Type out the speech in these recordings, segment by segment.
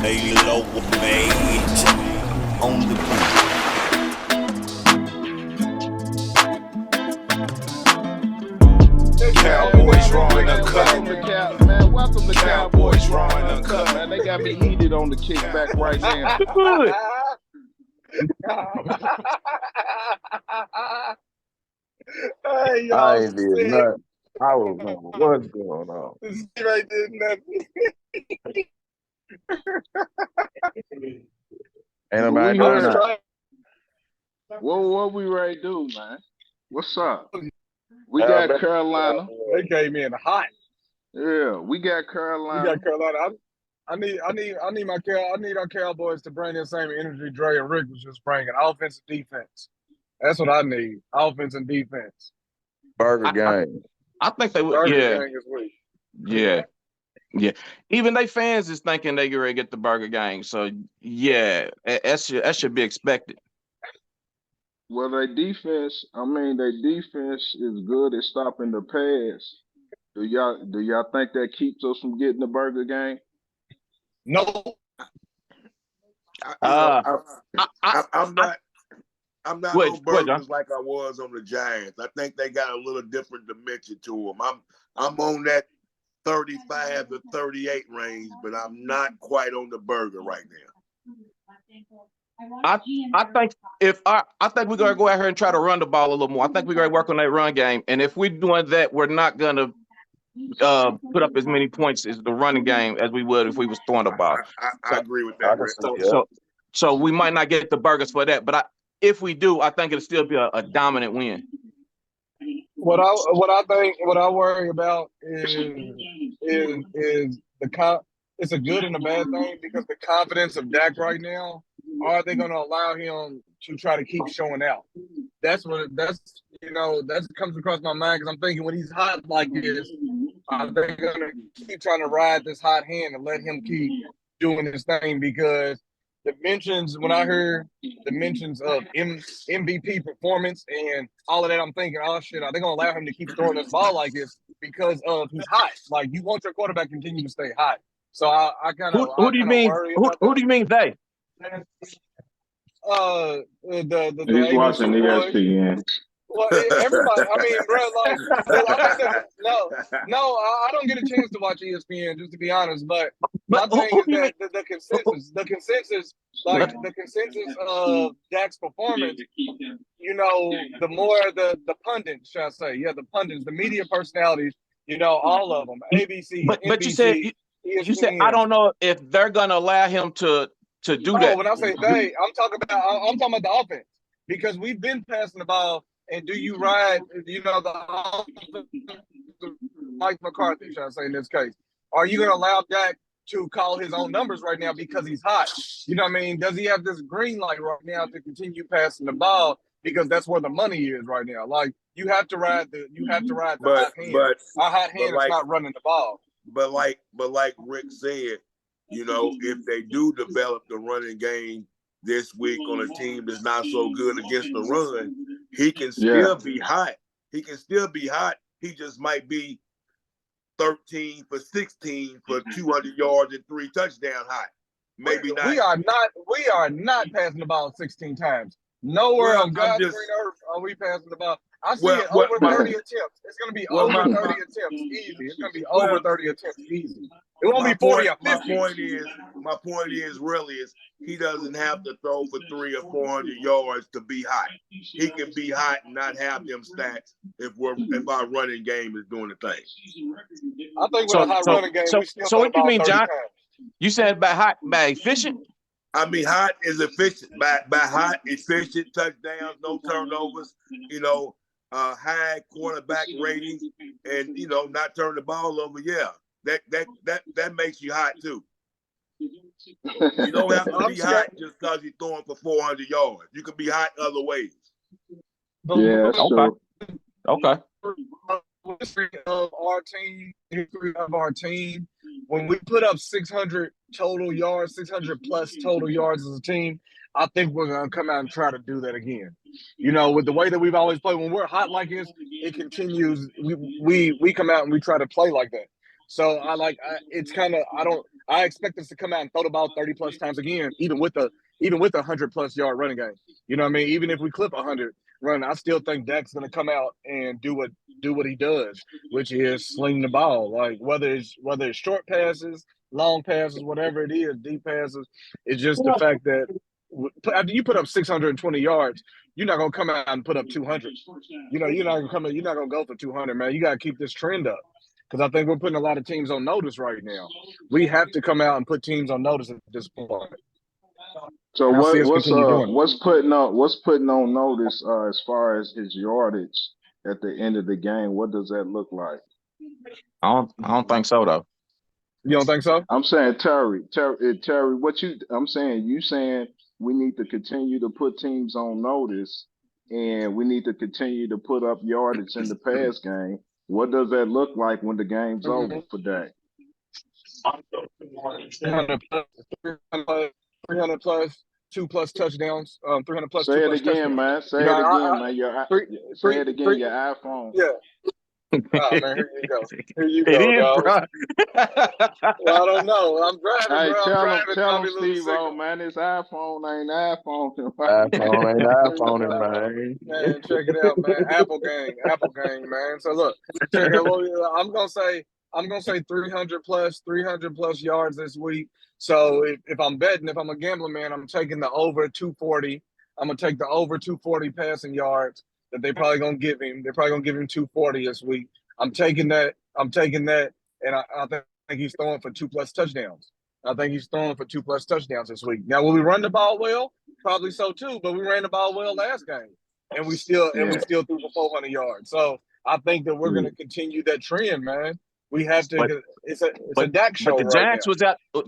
May lower mage on the Cowboys drawing the cut. Welcome to Cowboys Cowboys drawing drawing the the cut. cut, man. They got me heated on the kickback right now. Good. Hey, y'all I ain't did sick. nothing. I don't know what's going on. This right did nothing. Ain't nobody We doing heard- that. What we ready to do, man? What's up? We man. got Carolina. They came in hot. Yeah, we got We Carolina. got Carolina. I need our Cowboys to bring that same energy Dre and Rick was just bringing. Offense and defense. That's what I need. Offense and defense. Burger game. I think they would. Burger Yeah, gang is weak. yeah. Even they fans is thinking they get ready to get the Burger Gang. So yeah, that should be expected. Well, their defense is good at stopping the pass. Do y'all think that keeps us from getting the Burger Gang? No. I'm not Wait, on John. burgers like I was on the Giants. I think they got a little different dimension to them. I'm on that 35 to 38 range, but I'm not quite on the burger right now. I think I think we're gonna go out here and try to run the ball a little more. I think we're gonna work on that run game, and if we're doing that, we're not gonna put up as many points as the running game as we would if we was throwing the ball. I agree with that, Rick. So we might not get the burgers for that, but if we do, I think it'll still be a dominant win. What I worry about is it's a good and a bad thing because the confidence of Dak right now, are they going to allow him to try to keep showing out? That comes across my mind because I'm thinking when he's hot like this, are they going to keep trying to ride this hot hand and let him keep doing his thing? Because when I heard the mentions of MVP performance and all of that, I'm thinking, oh shit, are they gonna allow him to keep throwing this ball like this because of he's hot? Like you want your quarterback to continue to stay hot. So I kind of Who do you mean? Who do you mean they? The He's watching ABC boys. ESPN. Well, everybody. I mean, bro, I don't get a chance to watch ESPN, just to be honest. But my thing is that the consensus of Dak's performance, the more the pundits, shall I say, the pundits, the media personalities, all of them, ABC, but NBC, you said I don't know if they're gonna allow him to do that. When I say they, I'm talking about the offense because we've been passing the ball. And do you ride, the Mike McCarthy, shall I say, in this case? Are you going to allow Dak to call his own numbers right now because he's hot? You know what I mean? Does he have this green light right now to continue passing the ball because that's where the money is right now? Like, you have to ride the hot hand. Our hot hand is not running the ball. But like Rick said, if they do develop the running game this week on a team that's not so good against the run, he can still be hot. He can still be hot. He just might be 13 for 16 for 200 yards and 3 touchdowns hot. Maybe not. We are not passing the ball 16 times. Nowhere on God's green earth are we passing the ball. I see it over 30 attempts. It's going to be over 30 attempts easy. It's going to be over 30 attempts easy. It won't be 40 or 50. My point is really he doesn't have to throw for 300 or 400 yards to be hot. He can be hot and not have them stats if our running game is doing the thing. I think with a hot running game, we still so what do you mean, John? times. You said by efficient? I mean, hot is efficient. By hot, efficient touchdowns, no turnovers, high quarterback ratings, and not turn the ball over. Yeah, that makes you hot too. You don't have to be hot just because you're throwing for 400 yards. You can be hot other ways. Yeah, okay. History of our team, when we put up 600 total yards, 600 plus total yards as a team, I think we're gonna come out and try to do that again. With the way that we've always played, when we're hot like this, it continues. We come out and we try to play like that. So it's kind of I expect us to come out and throw the ball 30+ times again, even with a 100+ yard running game. You know what I mean? Even if we clip 100 run, I still think Dak's going to come out and do what he does, which is sling the ball. Like whether it's short passes, long passes, whatever it is, deep passes. It's just the fact that after you put up 620 yards, you're not going to come out and put up 200. You know, you're not going to go for 200, man. You got to keep this trend up. Because I think we're putting a lot of teams on notice right now. We have to come out and put teams on notice at this point. So what's putting on notice as far as his yardage at the end of the game? What does that look like? I don't think so though. You don't think so? I'm saying Terry, you saying we need to continue to put teams on notice, and we need to continue to put up yardage in the pass game. What does that look like when the game's over for Dak? 300 plus, 2+ touchdowns, 300 plus. Say it again, man. Say it again, man. Say it again. Your iPhone. Yeah. Oh man, here you go. Here you go, dog. Well, I don't know. I'm driving, hey, tell him, Steve-O, man. This iPhone ain't iPhone. iPhone ain't iPhone, man. Man, check it out, man. Apple gang, man. So look, check it out. I'm gonna say 300 plus yards this week. So if I'm betting, if I'm a gambling man, I'm taking the over 240. I'm gonna take the over 240 passing yards that they probably gonna give him. They're probably gonna give him 240 this week. I'm taking that, and I think he's throwing for 2+ touchdowns. I think he's throwing for 2+ touchdowns this week. Now, will we run the ball well? Probably so too. But we ran the ball well last game, and we still threw for 400 yards. So I think that we're gonna continue that trend, man. We have to. It's a Dak show. But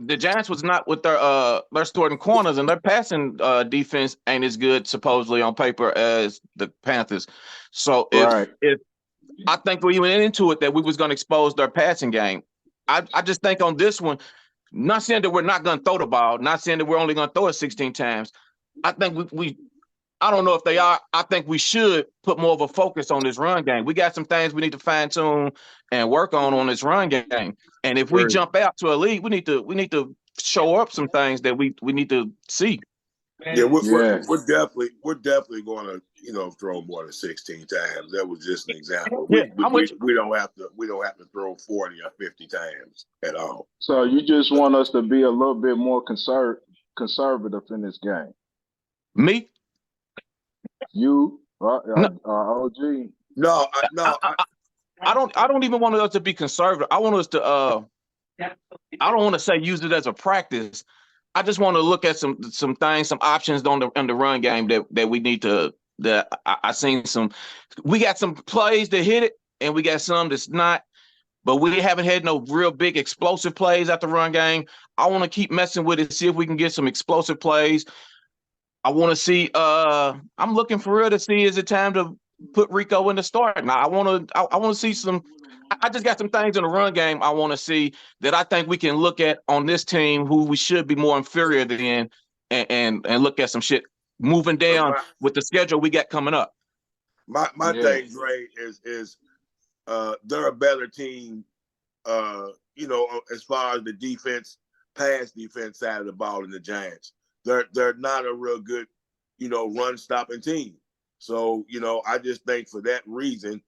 the Giants was not with their starting corners, and their passing defense ain't as good supposedly on paper as the Panthers. So if I think we went into it that we was going to expose their passing game, I just think on this one, not saying that we're not going to throw the ball, not saying that we're only going to throw it 16 times. I think I don't know if they are. I think we should put more of a focus on this run game. We got some things we need to fine tune and work on this run game. And if we jump out to a lead, we need to show up some things that we need to see. Yeah, we're definitely going to throw more than 16 times. That was just an example. We don't have to throw 40 or 50 times at all. So you just want us to be a little bit more conservative in this game. Me? You, OG? No. I don't even want us to be conservative. I want us to. I don't want to say use it as a practice. I just want to look at some things, some options on the run game that we need to. That I seen some. We got some plays that hit it, and we got some that's not. But we haven't had no real big explosive plays at the run game. I want to keep messing with it, see if we can get some explosive plays. I want to see. I'm looking for real to see, is it time to put Rico in the start? Now I want to see some. I just got some things in the run game I want to see that I think we can look at on this team who we should be more inferior than, and look at some shit moving down with the schedule we got coming up. My thing, Dre, is they're a better team. As far as the defense, pass defense side of the ball in the Giants. They're not a real good, run stopping team. So, I just think for that reason,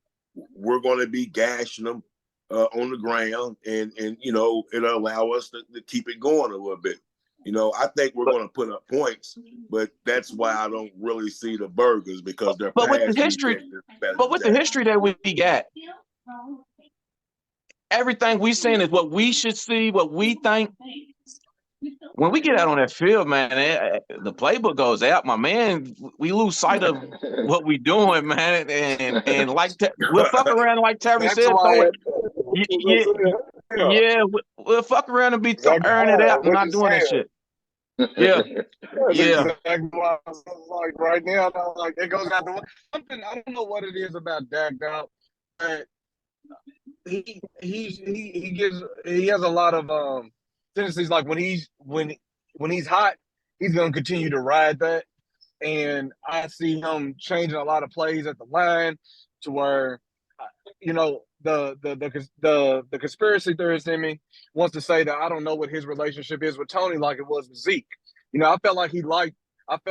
we're going to be gashing them on the ground, and it'll allow us to keep it going a little bit. I think we're going to put up points, but that's why I don't really see the burgers, because they're. But with the history that we got, everything we saying is what we should see, what we think. When we get out on that field, man, the playbook goes out, my man. We lose sight of what we doing, man, and like we'll fuck around, like Terry said. We'll fuck around and be airing it out and not doing that shit. Yeah. Exactly like right now, like it goes out the something. I don't know what it is about Dak, but he has a lot of tendencies. Like when he's hot, he's gonna continue to ride that, and I see him changing a lot of plays at the line to where the conspiracy theorist in me wants to say that I don't know what his relationship is with Tony like it was with Zeke. I felt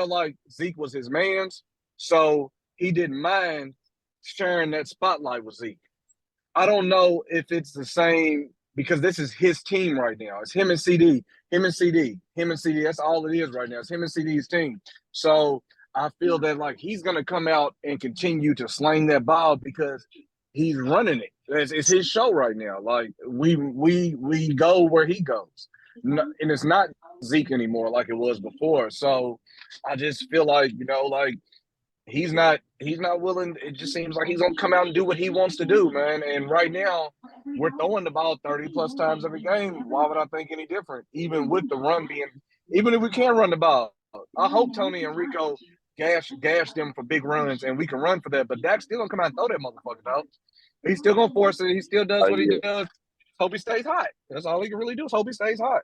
like Zeke was his man's, so he didn't mind sharing that spotlight with Zeke. I don't know if it's the same because this is his team right now. It's him and CD, him and CD, him and CD. That's all it is right now. It's him and CD's team. So I feel that like he's gonna come out and continue to sling that ball because he's running it. It's his show right now. Like we go where he goes, and it's not Zeke anymore like it was before. So I just feel like like he's not willing. It just seems like he's gonna come out and do what he wants to do, man. And right now, we're throwing the ball 30 plus times every game. Why would I think any different? Even with the run being, even if we can run the ball, I hope Tony and Rico gash them for big runs and we can run for that. But Dak's still gonna come out and throw that motherfucker out. He's still gonna force it. He still does what he does. Hope he stays hot. That's all he can really do is hope he stays hot.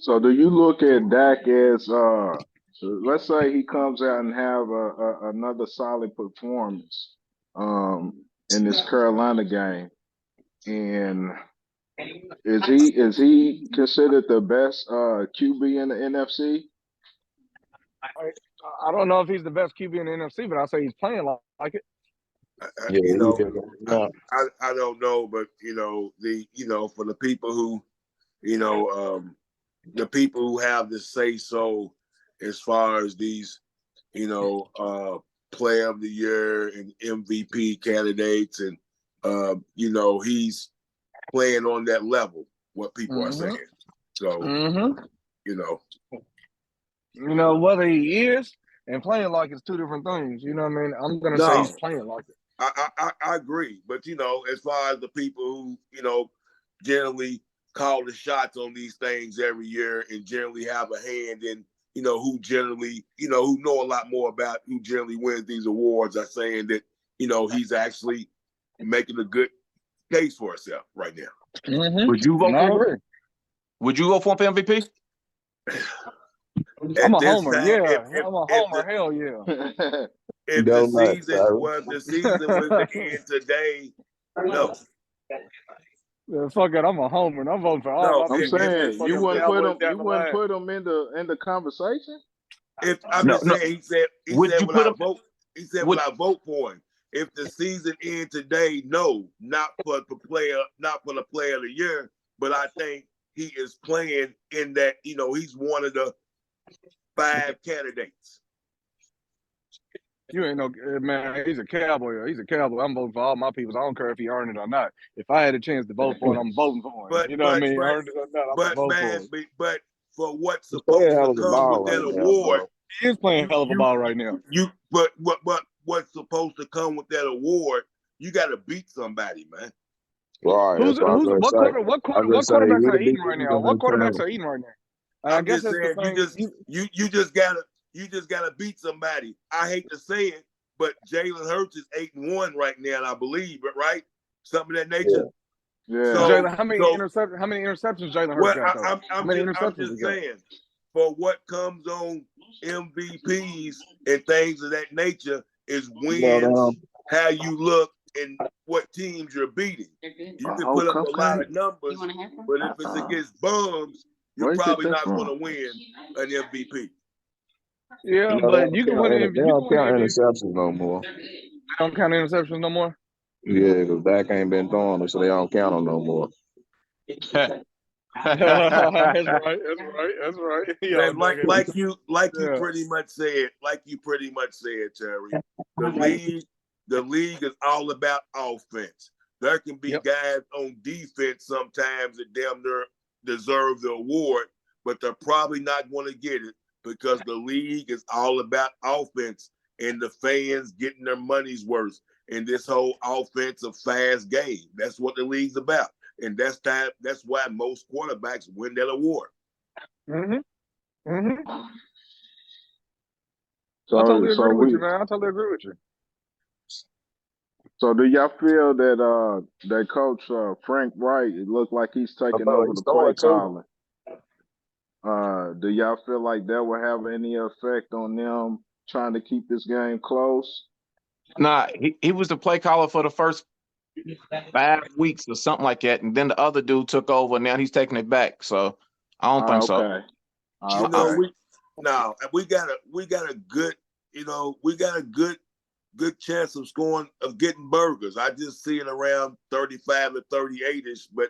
So do you look at Dak as let's say he comes out and have another solid performance in this Carolina game, and is he considered the best QB in the NFC? I don't know if he's the best QB in the NFC, but I say he's playing like it. I don't know, but for the people who the people who have the say so as far as these player of the year and MVP candidates, and he's playing on that level, what people are saying. So whether he is and playing like it's two different things. You know what I mean? I'm gonna say he's playing like it. I agree, but as far as the people who generally call the shots on these things every year and generally have a hand in who generally who know a lot more about who generally wins these awards, are saying that he's actually making a good case for himself right now. Mm-hmm. Would you vote for him? Would you go for him for MVP? I'm a homer, yeah. I'm a homer, hell yeah. If the season was to end today, no. Yeah, fuck it, I'm a homer, and I'm voting for all. I'm saying you wouldn't put him in the conversation. Saying, he said would I vote for him? If the season ends today, no, not for the player of the year, but I think he is playing in that. He's one of the 5 candidates. You ain't no man. He's a Cowboy. He's a Cowboy. I'm voting for all my people. I don't care if he earned it or not. If I had a chance to vote for him, I'm voting for him. But, you know what I mean? Earned it or not, I'm voting for him. But for what's supposed to come with that award, he is playing hell of a ball right now. But what's supposed to come with that award? You got to beat somebody, man. Right. What quarterbacks are eating right now? What quarterbacks are eating right now? I guess that's the thing. You just gotta beat somebody. I hate to say it, but Jalen Hurts is 8-1 right now, and I believe, but right, something of that nature. Yeah. So, Jalen, how many interceptions Jalen Hurts got? I'm just saying, for what comes on MVPs and things of that nature is wins, how you look, and what teams you're beating. You can put up a lot of numbers, but if it's against bums, you're probably not going to win an MVP. Yeah, but you can win MVP. They don't count interceptions no more. They don't count interceptions no more? Yeah, because Dak ain't been throwing them, so they don't count them no more. That's right. Yeah, like you pretty much said, Terry. The league is all about offense. There can be guys on defense sometimes that damn near deserve the award, but they're probably not going to get it because the league is all about offense and the fans getting their money's worth in this whole offensive fast game. That's what the league's about. And that's why most quarterbacks win that award. Mm-hmm. Mm-hmm. I totally agree with you, man. I totally agree with you. So do y'all feel that that coach Frank Wright, it looked like he's taking over the play calling? Do y'all feel like that will have any effect on them trying to keep this game close? Nah, he was the play caller for the first 5 weeks or something like that, and then the other dude took over. And now he's taking it back. So I don't think so. Okay. You know, we got a good, we got a good chance of getting burgers. I just see it around 35 to 38ish, but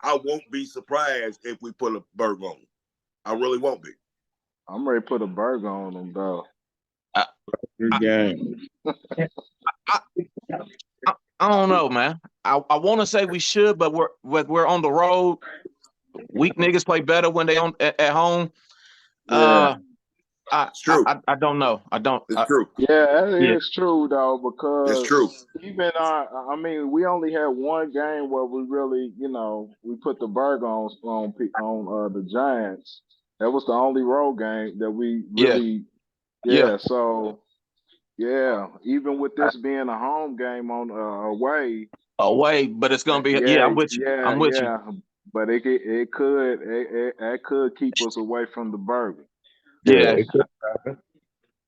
I won't be surprised if we put a burger on. I really won't be. I'm ready to put a burger on them though. Good game. I don't know, man. I want to say we should, but we're on the road. Weak niggas play better when they at home. Yeah. It's true. I don't know. It's true. Yeah, it's true though, because it's true. Even we only had one game where we really, we put the burger on the Giants. That was the only road game that we really. Yeah. So. Yeah, even with this being a home game on away, but it's gonna be. Yeah, I'm with you. I'm with you. But it could keep us away from the burger. Yeah, it could happen.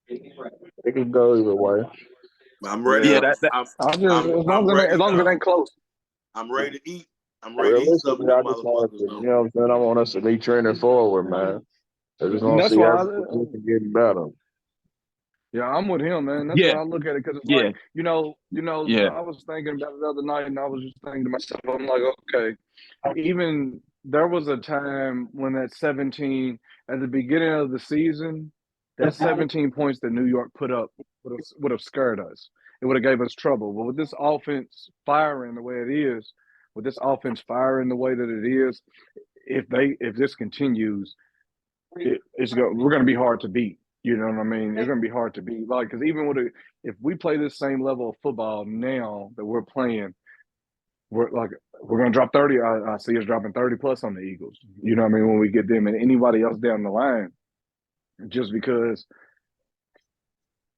It could go either way. I'm ready. Yeah, as long as it ain't close. I'm ready to eat. I'm ready to eat something. I just want us to, you know what I'm saying? I want us to be trending forward, man. I just want to see everything getting better. Yeah, I'm with him, man. That's why I look at it, because it's like, I was thinking about it the other night, and I was just thinking to myself, I'm like, okay, even there was a time when that 17 at the beginning of the season, that 17 points that New York put up would have scared us. It would have gave us trouble. But with this offense firing the way it is, we're going to be hard to beat. You know what I mean? It's going to be hard to beat. Like, because even if we play this same level of football now that we're playing, we're going to drop 30. I see us dropping 30 plus on the Eagles. You know what I mean? When we get them and anybody else down the line, just because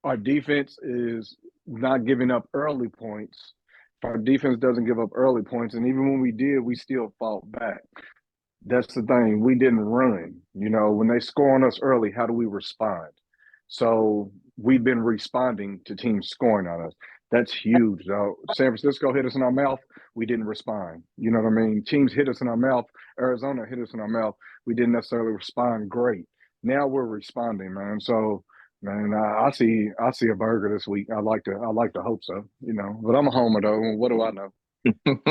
our defense is not giving up early points. If our defense doesn't give up early points, and even when we did, we still fought back. That's the thing. We didn't run. When they score on us early, how do we respond? So we've been responding to teams scoring on us. That's huge, though. San Francisco hit us in our mouth. We didn't respond. You know what I mean? Teams hit us in our mouth. Arizona hit us in our mouth. We didn't necessarily respond great. Now we're responding, man. So, man, I see a burger this week. I like to hope so. But I'm a homer though. What do I know? What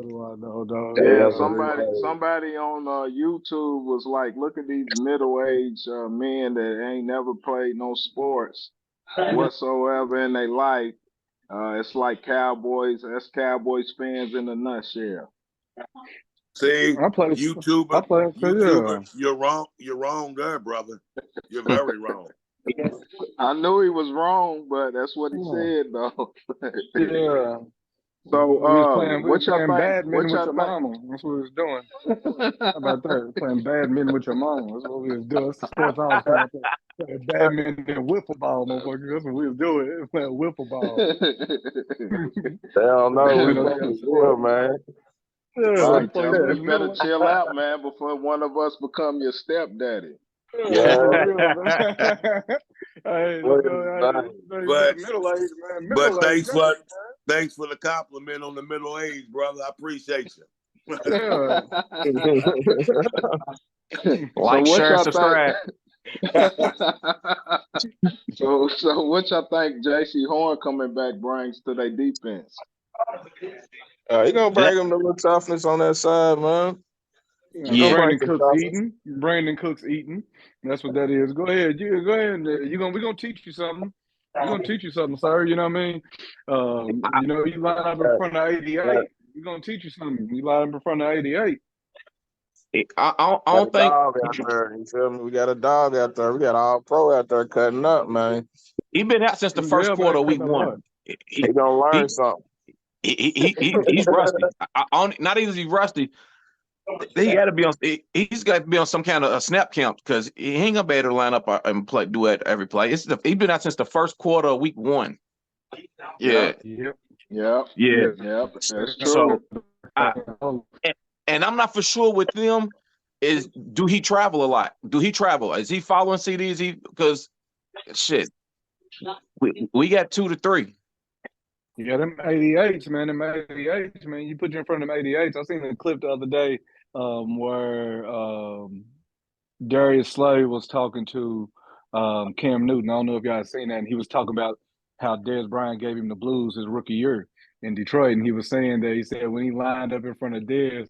do I know, dog? Yeah, somebody on YouTube was like, look at these middle-aged men that ain't never played no sports whatsoever in their life. It's like Cowboys. That's Cowboys fans in a nutshell. See, YouTuber, you're wrong. You're wrong there, brother. You're very wrong. I knew he was wrong, but that's what he said, though. Yeah. So, what y'all badminton with your mama? That's what we was doing. How about that? Playing badminton with your mama. That's what we was doing. That's the sports I was playing. Playing badminton and wiffle ball, motherfucker. That's what we was doing. Playing wiffle ball. Hell no, man. Yeah, you better chill out, man, before one of us become your stepdaddy. Yeah. But thanks for the compliment on the middle age, brother. I appreciate you. Like, share, and subscribe. So what y'all think J.C. Horn coming back brings to their defense? He gonna bring them a little toughness on that side, man. Yeah, Brandon Cooks eating. That's what that is. Go ahead. We're gonna teach you something. We're gonna teach you something, sir. You know what I mean? You line up in front of 88. We're gonna teach you something. You line up in front of 88. I don't think. You feel me? We got a dog out there. We got all pro out there cutting up, man. He been out since the first quarter of week 1. He gonna learn something. He's rusty. Not even he's rusty. He got to be on. He's got to be on some kind of a snap count, because he ain't gonna be able to line up and do it every play. He's been out since the first quarter of week 1. Yeah. Yep. That's true. So, and I'm not for sure with them. Do he travel a lot? Is he following CDs? Because shit, we got 2 to 3. Yeah, them 88s, man. Them 88s, man. You put you in front of them 88s. I seen a clip the other day where Darius Slay was talking to Cam Newton. I don't know if y'all seen that. And he was talking about how Dez Bryant gave him the blues his rookie year in Detroit. And he was saying that he said when he lined up in front of Dez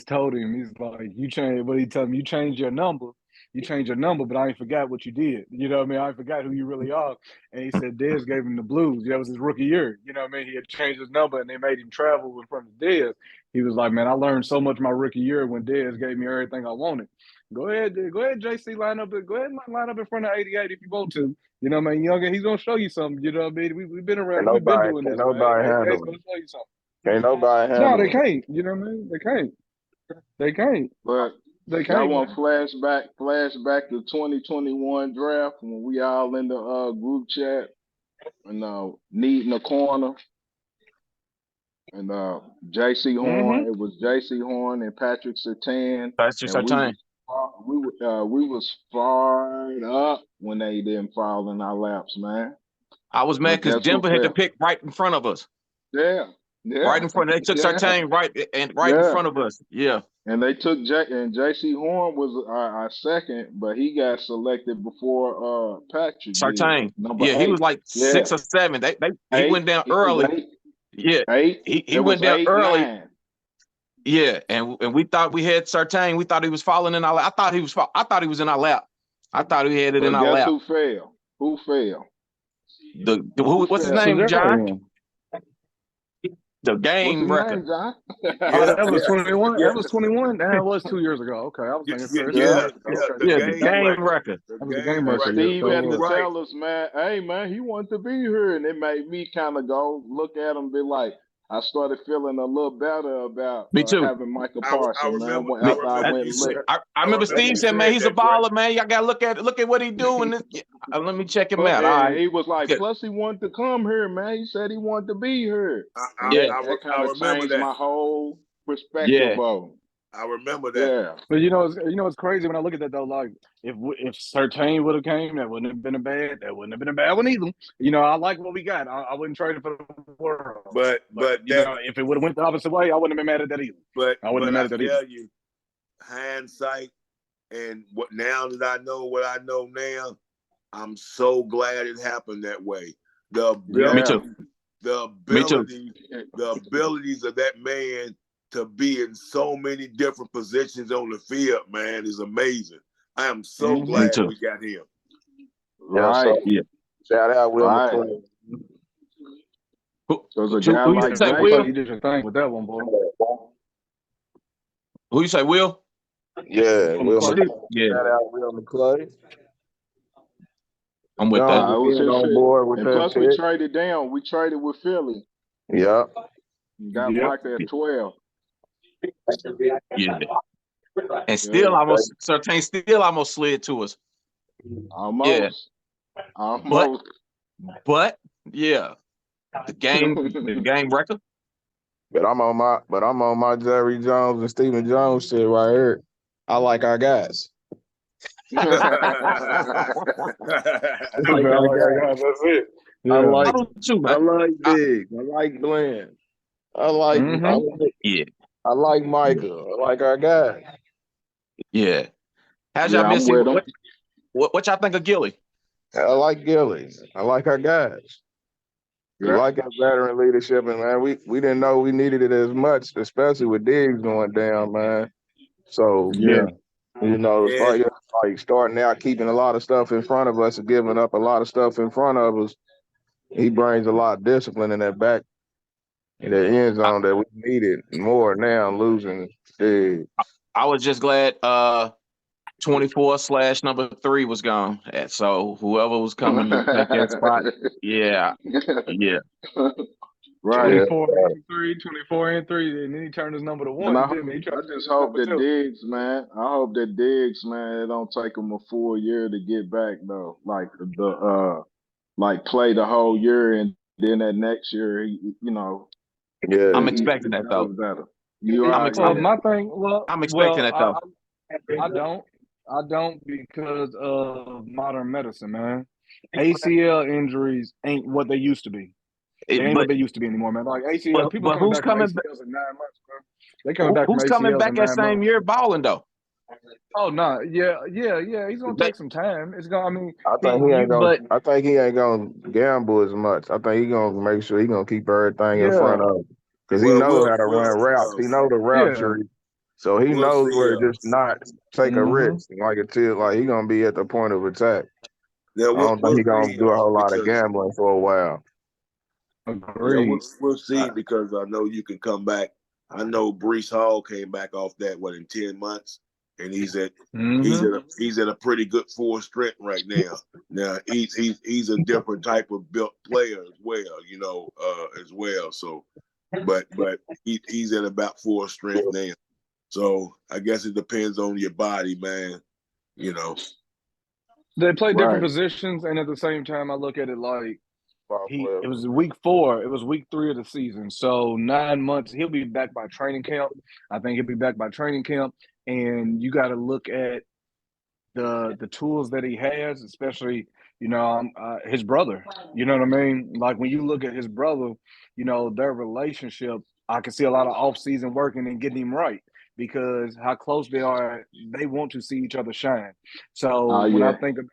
told him, he's like, you changed, but he told him, you changed your number. You changed your number, but I ain't forgot what you did. You know what I mean? I ain't forgot who you really are. And he said Dez gave him the blues. That was his rookie year. You know what I mean? He had changed his number and they made him travel in front of Dez. He was like, man, I learned so much my rookie year when Dez gave me everything I wanted. Go ahead, JC, line up. Go ahead and line up in front of 88 if you want to. You know what I mean? Younger, he's gonna show you something. You know what I mean? We've been around. We've been doing this, man. 88's gonna show you something. Can't nobody handle No, they can't. You know what I mean? They can't. They can't. But they can't. I want flashback to 2021 draft when we all in the group chat and needing a corner. And J.C. Horn, it was J.C. Horn and Patrick Surtain. Patrick Surtain. We was fired up when they didn't fall in our laps, man. I was mad because Denver had to pick right in front of us. Yeah. Right in front. They took Surtain right in front of us. Yeah. And they took J.C. Horn was our second, but he got selected before Patrick. Surtain. Number 8. He was like 6 or 7. He went down early. Yeah. 8. He went down 8, early. 9. Yeah, and we thought we had Surtain. We thought he was falling in our lap. I thought he was in our lap. I thought we had it in our lap. Who fell? What's his name, John? The game record. That was 21. That was 21. That was 2 years ago. Okay, I was thinking first. The game record. That was the game record. Steve had to tell us, man, hey, man, he wanted to be here. And it made me kind of go look at him and be like, I started feeling a little better about having Michael Parsons, man. I remember Steve said, man, he's a baller, man. Y'all got to look at what he doing. Let me check him out. All right. He was like, plus he wanted to come here, man. He said he wanted to be here. I remember changed that. my whole perspective of him. I remember that. Yeah. But it's crazy when I look at that though. Like if Surtain would have came, that wouldn't have been a bad one either. You know, I like what we got. I wouldn't trade it for the world. But if it would have went the opposite way, I wouldn't have been mad at that either. But I wouldn't have been mad at that either. You, hindsight and what now that I know what I know now, I'm so glad it happened that way. Me too. The abilities of that man to be in so many different positions on the field, man, is amazing. I am so glad we got him. Right. Yeah. Shout out Will McClay. So it's a guy like that. Will, you did your thing with that one, boy. Who you say, Will? Yeah, Will McClay. Yeah. Shout out Will McClay. I'm with that. I was on board with and that. Plus, we traded down. We traded with Philly. Yeah. Got Mike at 12. Yeah. And still Surtain still almost slid to us. Almost. Yeah. Almost. But yeah. The game record. But I'm on my Jerry Jones and Stephen Jones shit right here. I like our guys. That's it. Yeah. I like Big. I like Glenn. I like I like Micah. I like our guy. Yeah. How's y'all been seeing? What y'all think of Gilly? I like Gilly. I like our guys. We like our veteran leadership, and man, we didn't know we needed it as much, especially with Diggs going down, man. So it's like starting out keeping a lot of stuff in front of us and giving up a lot of stuff in front of us. He brings a lot of discipline in that back in the end zone that we needed more now, losing Diggs. I was just glad 24/3 was gone. And so whoever was coming to take that spot, yeah. Right. 24 and 3, and then he turned his number to 1. I just hope that Diggs, man. I hope that Diggs, man, it don't take him a full year to get back though. Like play the whole year, and then that next year, I'm expecting that though. I'm expecting that though. I don't because of modern medicine, man. ACL injuries ain't what they used to be. They ain't But what they used to be anymore, man. Like ACL, people but coming who's back from coming back? ACLs in 9 months, bro. They coming back from Who's coming ACLs in back that 9 same months. year balling though? Oh no, yeah. He's gonna They, take some time. It's gonna. I mean, I think he ain't gonna. but I think he ain't gonna gamble as much. I think he gonna make sure he gonna keep everything in yeah, front of him because he Well, knows how to run routes. He knows the route yeah. tree, so he we'll knows see. where to just not take a Mm-hmm. risk. Like until like he gonna be at the point of attack. Yeah, I don't think we'll he gonna see do a whole lot of because gambling for a while. yeah, Agreed. we'll see because I know you can come back. I know Brees Hall came back off that in 10 months, and he's at a pretty good full strength right now. Now he's a different type of built player as well, as well. So, but he's at about full strength now. So I guess it depends on your body, man. They play different Right. positions, and at the same time, I look at it like Well, it was week 4. It was week 3 of the season. So 9 months, he'll be back by training camp. I think he'll be back by training camp. And you got to look at the tools that he has, especially his brother. You know what I mean? Like when you look at his brother, their relationship. I can see a lot of off-season working and getting him right because how close they are. They want to see each other shine. So when I Yeah. think about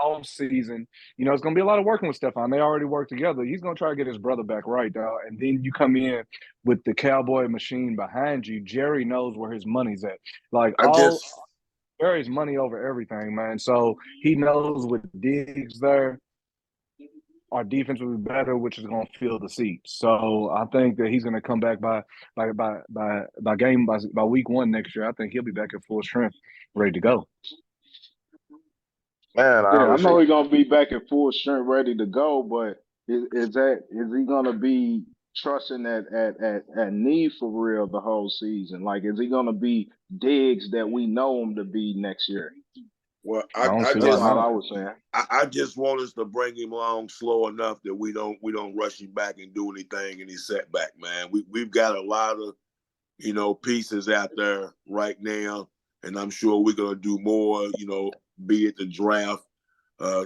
off season, it's gonna be a lot of working with Stephon. They already work together. He's gonna try to get his brother back right, dog. And then you come in with the Cowboy machine behind you. Jerry knows where his money's at. Like I just Jerry's money over everything, man. So he knows with Diggs there, our defense will be better, which is gonna fill the seats. So I think that he's gonna come back by week 1 next year. I think he'll be back at full strength, ready to go. man, Yeah, I know obviously, he's gonna be back at full strength, ready to go. But is he gonna be trusting at need for real the whole season? Like, is he gonna be Diggs that we know him to be next year? well, I don't see That's why all not. I was saying. I just want us to bring him along slow enough that we don't rush him back and do anything in his setback, man. We've got a lot of pieces out there right now, and I'm sure we're gonna do more. Be it the draft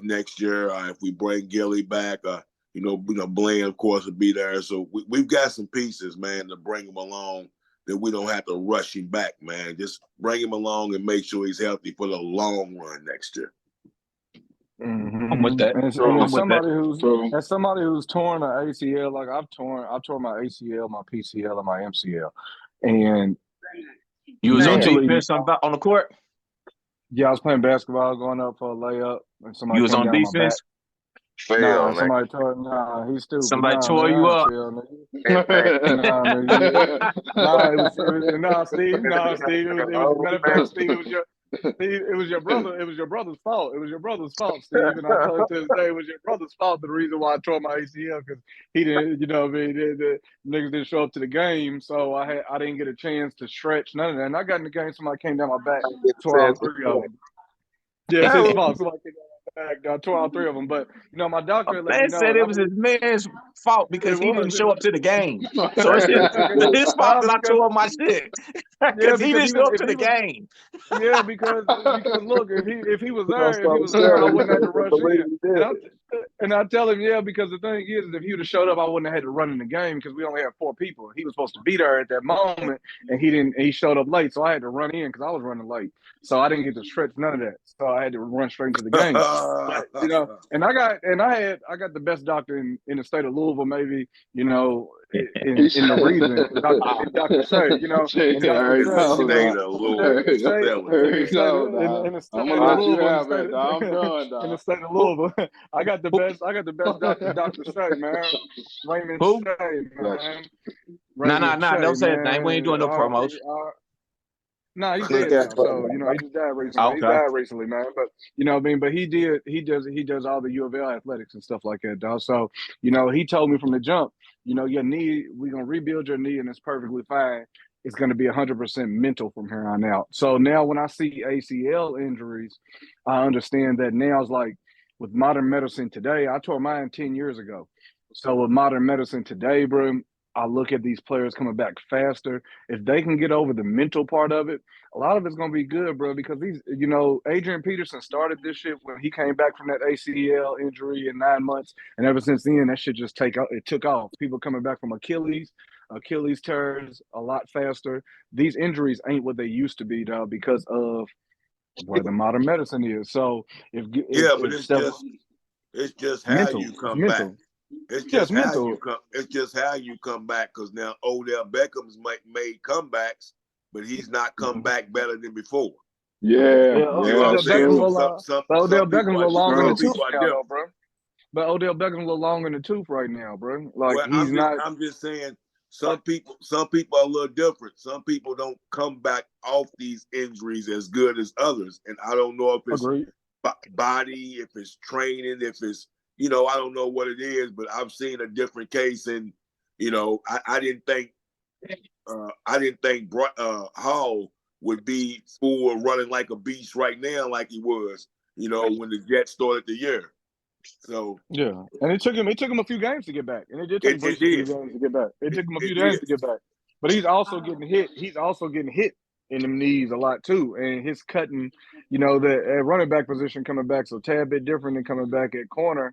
next year, if we bring Gilly back, Blaine of course will be there. So we've got some pieces, man, to bring him along that we don't have to rush him back, man. Just bring him along and make sure he's healthy for the long run next year. Mm-hmm. I'm with that. And I'm as with that. somebody who's torn an ACL, like I tore my ACL, my PCL, and my MCL, and You was on mentally, defense on the court. yeah, I was playing basketball, going up for a layup, and somebody You was came on down my back. defense. fail, man. Somebody tore. Nah, he's stupid. Somebody Nah, tore nigga, you I ain't up. feel, nigga. Nah, nigga. Nah, it was nah, Steve. Nah, Steve. It was matter of fact, Steve. It was your brother. It was your brother's fault. It was your brother's fault, Steve. And I tell him to this day, it was your brother's fault. The reason why I tore my ACL because he didn't, what I mean, the niggas didn't show up to the game, so I didn't get a chance to stretch none of that. And I got in the game, somebody came down my back, tore all 3 of them. Yeah, it's his fault. Somebody came down my back, I tore all 3 of them. But my doctor let me Man know, said and it I was believe his man's fault because it he was. didn't show up to the game. So it's his fault that I Because tore my shit yeah, because he because didn't show up to the game. yeah, because look, if he was He gonna there, I start wouldn't have to selling rush believe in. he did it. And I tell him, yeah, because the thing is, if he would have showed up, I wouldn't have had to run in the game because we only had 4 people. He was supposed to be there at that moment, and he didn't. He showed up late, so I had to run in because I was running late. So I didn't get to stretch none of that. So I had to run straight into the game. But and I got the best doctor in the state of Louisville, maybe in the region, Dr. Shay, and Dr. Shay, State of Louisville. in the state I'm of gonna let you Louisville, have it. I'm done, in the dog. state of Louisville, I got the best doctor, Dr. Shay, man, Raymond Who? Shay, Bless man, Nah. Raymond Shay, Don't say his name. We ain't man. doing no promotion. No, he's Click dead that now. button. So he just died recently. He Okay. died recently, man. But what I mean. But he does all the U of L athletics and stuff like that, dog. So he told me from the jump, your knee, we're gonna rebuild your knee, and it's perfectly fine. It's gonna be 100% mental from here on out. So now when I see ACL injuries, I understand that now it's like with modern medicine today. I tore mine 10 years ago. So with modern medicine today, bro, I look at these players coming back faster. If they can get over the mental part of it, a lot of it's gonna be good, bro. Because Adrian Peterson started this shit when he came back from that ACL injury in 9 months, and ever since then, that shit just took off. People coming back from Achilles tears a lot faster. These injuries ain't what they used to be, though, because of where the modern medicine is. So but it's just how mental, you it's come back. mental. It's Yeah, it's just how mental. you come. It's just how you come back. Because now Odell Beckham's made comebacks, but he's not come back better than before. Yeah, See what I'm that's saying? true. But Odell Some Beckham's a people little longer in the some tooth people are now, though, different. bro. But Odell Beckham's a little longer in the tooth right now, bro. Like Well, he's not. I'm just saying some people are a little different. Some people don't come back off these injuries as good as others, and I don't know if it's Agreed. body, if it's training, if it's I don't know what it is, but I've seen a different case, and I didn't think Hall would be full running like a beast right now, like he was, when the Jets started the year. So Yeah, and it took him a few games to get back, and it did take Brees a few games to get back. It took him a few games to get back, but he's also getting hit. He's also getting hit in the knees a lot too, and his cutting, the running back position coming back so a tad bit different than coming back at corner,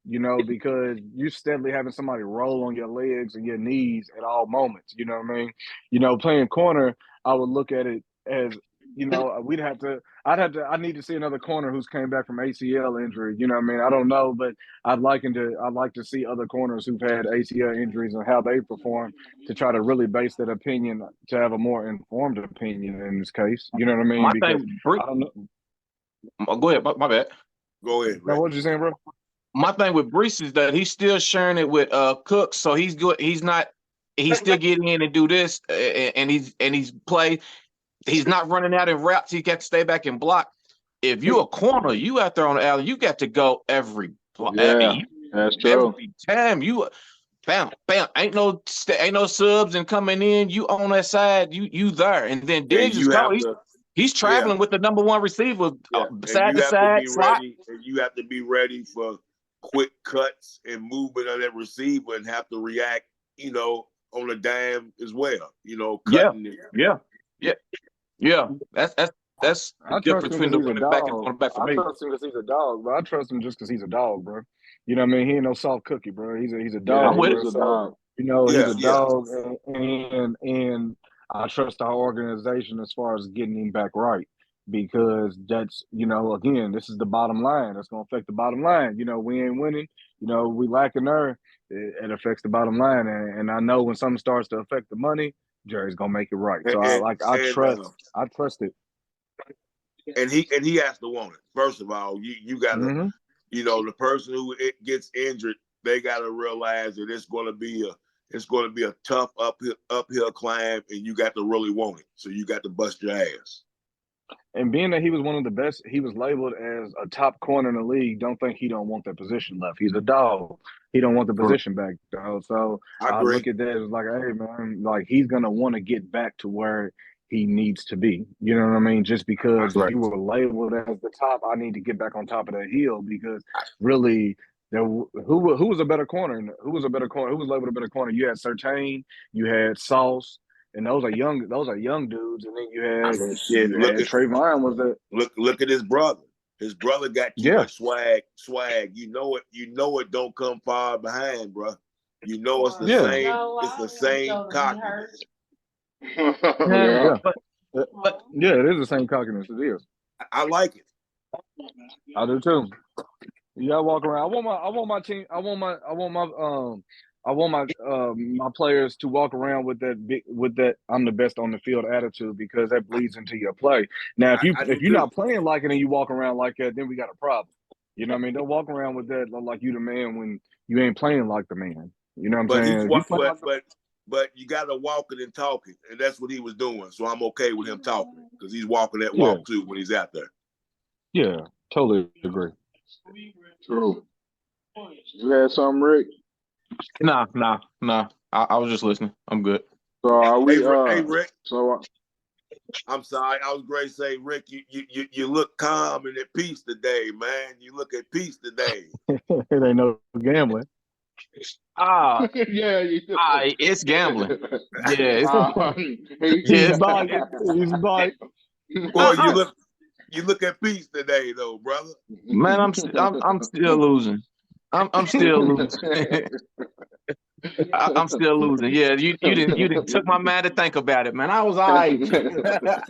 because you're steadily having somebody roll on your legs and your knees at all moments. You know what I mean? Playing corner, I would look at it as I need to see another corner who's came back from ACL injury. You know what I mean? I don't know, but I'd like to see other corners who've had ACL injuries and how they perform to try to really base that opinion to have a more informed opinion in this case. You know what I mean? Because I don't know. Go ahead. My bad. Go ahead. Now, what you saying, bro? My thing with Brees is that he's still sharing it with Cook, so he's good. He's still getting in and do this, and he's play. He's not running out in routes. He got to stay back and block. If you a corner, you out there on the alley, you got to go every that's true. Every time you bam, ain't no subs and coming in. You on that side, you there, and then Diggs is going. He's traveling with the number one receiver side to side slot. And you have to be ready for quick cuts and movement of that receiver and have to react, on a dime as well. Cutting it. Yeah. That's the difference between the running back and the cornerback for me. I trust him because he's a dog, but I trust him just because he's a dog, bro. You know what I mean? He ain't no soft cookie, bro. He's a dog. I'm with He's a dog. He's a dog, and I trust our organization as far as getting him back right because that's again, this is the bottom line. That's gonna affect the bottom line. We ain't winning. We lacking there. It affects the bottom line, and I know when something starts to affect the money, Jerry's gonna make it right. So I trust it. And he has to want it. First of all, you gotta, the person who gets injured, they gotta realize that it's gonna be a tough uphill climb, and you got to really want it. So you got to bust your ass. And being that he was one of the best, he was labeled as a top corner in the league. Don't think he don't want that position left. He's a dog. He don't want the position back, though. So I look at that as like, hey man, like he's gonna want to get back to where he needs to be. You know what I mean? Just because you were labeled as the top, I need to get back on top of that hill because really, who was a better corner? Who was a better corner? Who was labeled a better corner? You had Surtain, you had Sauce. And those are young dudes. And then you had Trayvon was that. Look at his brother. His brother got too much swag. You know it don't come far behind, bro. You know it's the same. It's the same cockiness. But it is the same cockiness. It is. I like it. I do too. You gotta walk around. I want my players to walk around with that I'm the best on the field attitude because that bleeds into your play. Now, if you're not playing like it and you walk around like that, then we got a problem. You know what I mean? Don't walk around with that like you the man when you ain't playing like the man. You know what I'm saying? But you got to walk it and talk it, and that's what he was doing. So I'm okay with him talking because he's walking that walk too when he's out there. Yeah, totally agree. True. You had something, Rick? Nah. I was just listening. I'm good. So are we? Hey, Rick. So I'm sorry. I was going to say, Rick, you look calm and at peace today, man. You look at peace today. It ain't no gambling. Yeah, you do. It's gambling. Yeah, He's it's bike. He's bike. Boy, you look at peace today, though, brother. man, I'm still losing. I'm still losing. I'm still losing. Yeah, you didn't took my mind to think about it, man. I was all right.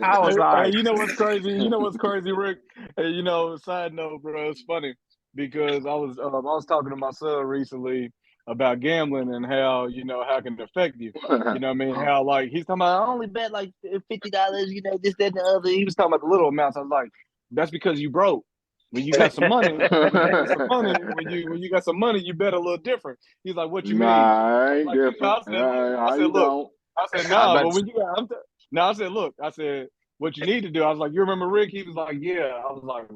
I was all right. Hey, you know what's crazy? You know what's crazy, Rick? Hey, you know, side note, bro, it's funny because I was talking to my son recently about gambling and how, you know, how it can affect you. You know what I mean? How like he's talking about I only bet like $50, you know, this, that, and the other. He was talking about the little amounts. I was like, that's because you broke. When you got some money, when you got some money, you bet a little different. He's like, what you mean? Nah, I ain't Like, different. I said, look. Don't. I said, no, but when you got, I said, look, I said, what you need to do. I was like, you remember Rick? He was like, yeah. I was like,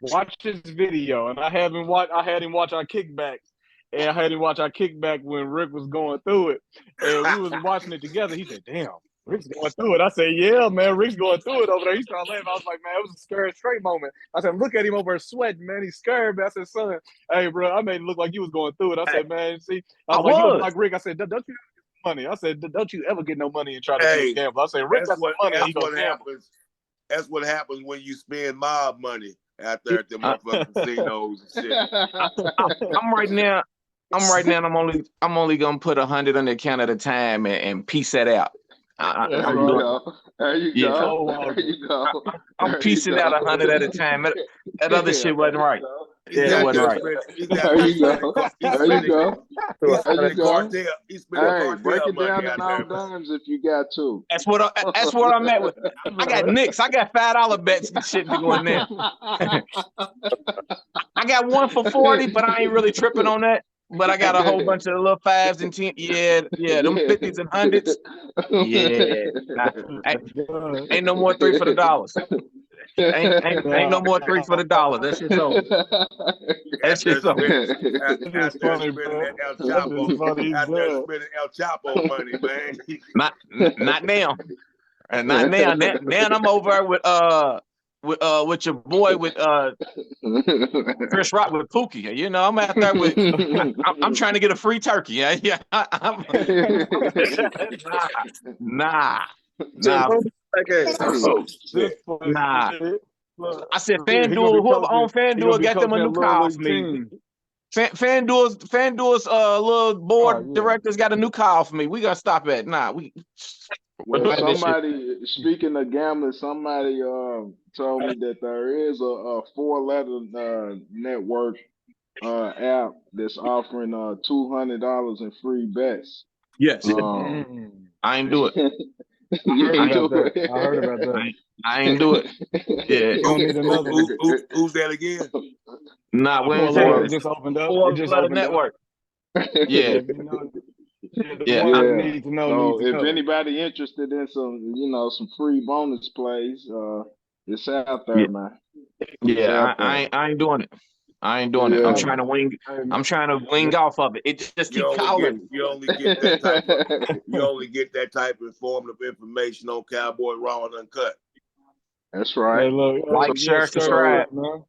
watch this video. And I had him watch our Kickback. And I had him watch our Kickback when Rick was going through it. And we was watching it together. He said, damn, Rick's going through it. I said, yeah, man, Rick's going through it over there. He started laughing. I was like, man, it was a scared straight moment. I said, look at him over there sweating, man. He's scared. Man. I said, son, hey, bro, I made it look like you was going through it. I said, man, see, I was like, you look like Rick. I said, don't you money? I said, don't you ever get no money and try to be a gambler? I said, Rick got some money. He gonna gamble. That's what happens when you spend mob money out there at the motherfucking casinos and shit. I'm right now. I'm only gonna put 100 on the account at a time and piece that out. There you go. I'm piecing out 100 at a time. That other shit wasn't right. Yeah, that wasn't right. There you go. He's spending break it down in all dimes if you got to. That's what I'm at with. I got nicks. I got $5 bets and shit going there. I got one for 40, but I ain't really tripping on that. But I got a whole bunch of little 5s and 10s. Yeah, them 50s and 100s. Yeah. Ain't no more 3 for the dollars. Ain't no more 3 for the dollar. That shit's over. That shit's over. After spending El Chapo money, man. Not now. Not now. Now I'm over with your boy with Chris Rock with Pookie. You know, I'm out there with I'm trying to get a free turkey. Yeah. Nah. Nah. I said FanDuel, whoever owned FanDuel got them a new car off me. FanDuel's little board directors got a new car for me. We gotta stop at Well, somebody speaking of gambling, somebody told me that there is a 4-letter network app that's offering $200 in free bets. Yes. I ain't do it. I heard about that. I ain't do it. Yeah. You don't need another. Who's that again? Nah, it just opened up. It just opened network. Yeah. Need to know. So if anybody interested in some free bonus plays, it's out there, man. Yeah, I ain't doing it. I ain't doing it. I'm trying to wing off of it. It just keeps calling. You only get that type of informative information on Cowboy Raw and Uncut. That's right. Hey, look, like, share, subscribe. Man.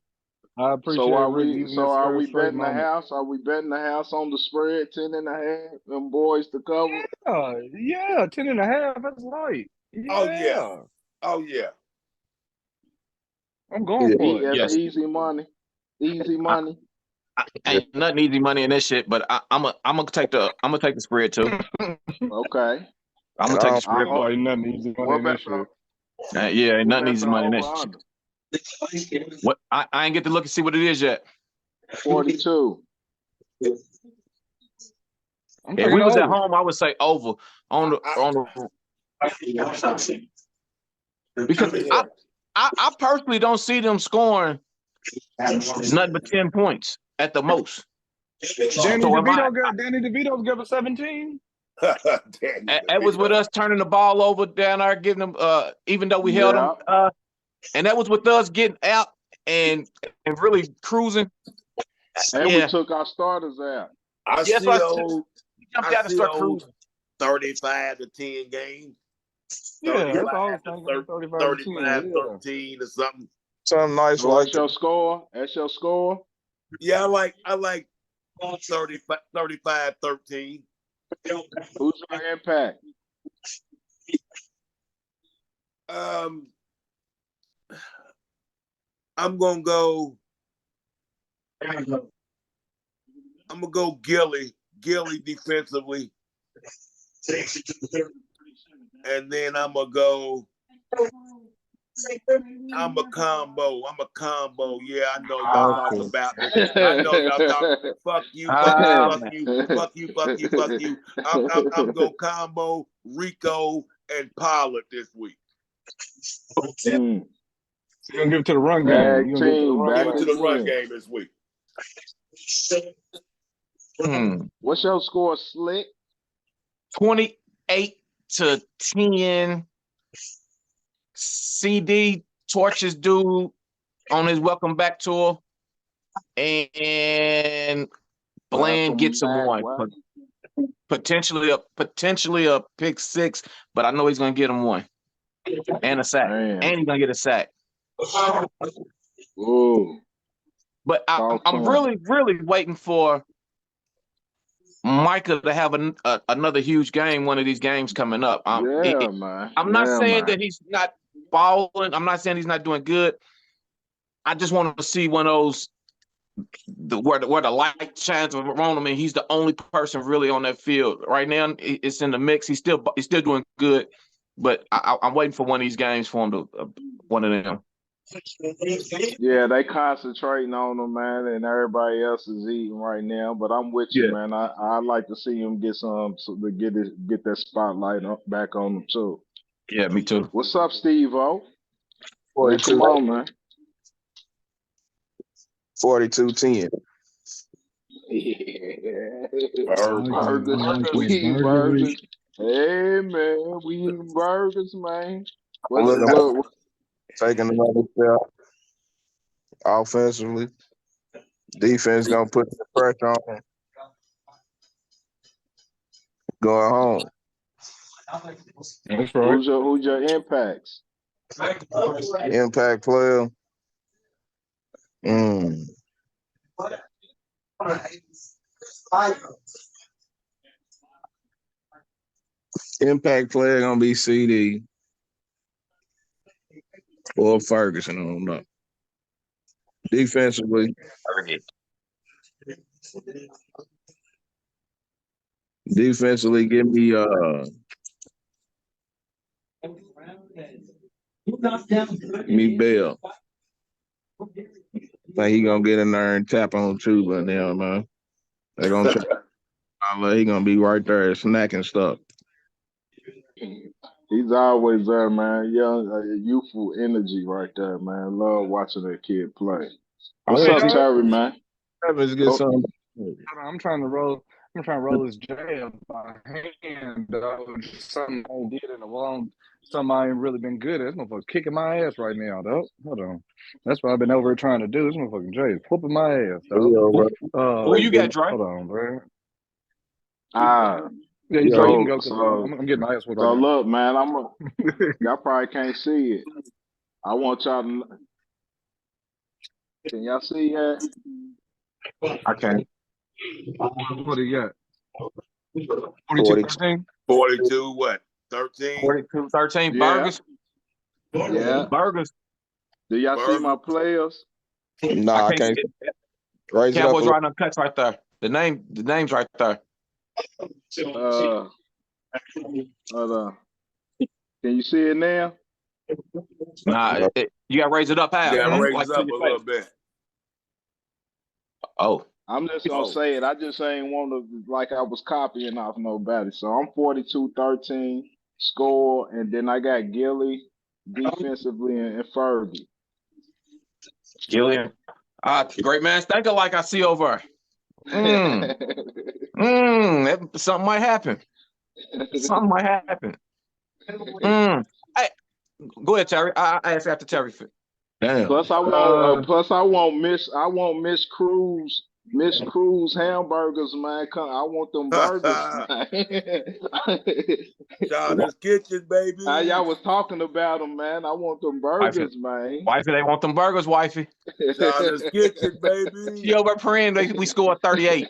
I appreciate so are we betting the house? Are we betting the house on the spread 10.5? Them boys to cover? Yeah, 10.5. That's right. Yeah. Oh yeah. I'm going for it. Yes. Easy money. Ain't nothing easy money in this shit, but I'm gonna take the spread too. Okay. I'm gonna take the spread. Ain't nothing easy money in this shit. Ain't nothing easy money in this shit. What I ain't get to look and see what it is yet. 42. If we was at home, I would say over on the because I personally don't see them scoring nothing but 10 points at the most. Danny DeVito's give us 17. That was with us turning the ball over down there, giving them even though we held them, and that was with us getting out and really cruising. And we took our starters out. I see those 35 to 10 games. Yeah, that's all I was thinking. 35-13 or something. Something nice. So that's your score. Yeah, I like 35-13. Who's your impact? I'm gonna go Gilly defensively, and then I'm a combo. Yeah, I know y'all talking about me. I know y'all talking. Fuck you. I'm gonna combo Rico and Pollard this week. You're gonna give it to the run game. Bag You're gonna team, give it to the run game this week. What's your score, Slick? 28-10. CD torches dude on his welcome back tour, and Bland gets him one. Potentially a pick six, but I know he's gonna get him one and a sack, and he's gonna get a sack. Ooh. But I'm really waiting for Micah to have another huge game, one of these games coming up. Man. I'm not saying that he's not balling. I'm not saying he's not doing good. I just want to see one of those where the light shines around him, and he's the only person really on that field right now. It's in the mix. He's still doing good, but I'm waiting for one of these games for him to one of them. Yeah, they concentrating on him, man, and everybody else is eating right now. But I'm with you, man. I'd like to see him get some to get that spotlight back on him too. Yeah, me too. What's up, Steve-O? 42. Come on, man. 42-10. Burgers. Hey, man, we eating burgers, man. Taking another step offensively. Defense gonna put the pressure on him. Going home. That's right. Who's your impacts? Impact player. Impact player gonna be CD or Ferguson. I don't know. Defensively, give me Bell. Think he gonna get in there and tap on two, but now, man, they're gonna try. He gonna be right there snacking stuff. He's always there, man. Young, youthful energy right there, man. Love watching that kid play. What's up, Terry, man? Let's get some. I'm trying to roll this J up my hand, though. Something I did in a while. Something I ain't really been good at. This motherfucker's kicking my ass right now, though. Hold on. That's what I've been over here trying to do. This motherfucking J is whooping my ass, though. Who you got, Dre? Hold on, bro. Yeah, you can go. I'm getting my ass whooped. So look, man, y'all probably can't see it. I want y'all to. Can y'all see that? I can't. What do you got? 42-13? 42, what? 13? 42-13. Yeah. Burgers. Yeah. Burgers. Do y'all see my players? No, I can't. Cowboys right on cuts right there. The name's right there. Hold on. Can you see it now? Nah, you got to raise it up high. Yeah, raise it up a little bit. Oh. I'm just going to say it. I just ain't want to, like I was copying off nobody. So I'm 42-13 score, and then I got Gilly defensively and Fergie. Gillian. Great man. Think of like I see over. Something might happen. Hey, go ahead, Terry. I ask after Terry. Damn. Plus I won't miss Cruz Miss Cruz hamburgers, man. Come, I want them burgers, man. Shonda's Kitchen, baby. Y'all was talking about them, man. I want them burgers, man. Wifey, they want them burgers, wifey. Shonda's Kitchen, baby. She over praying we scored 38.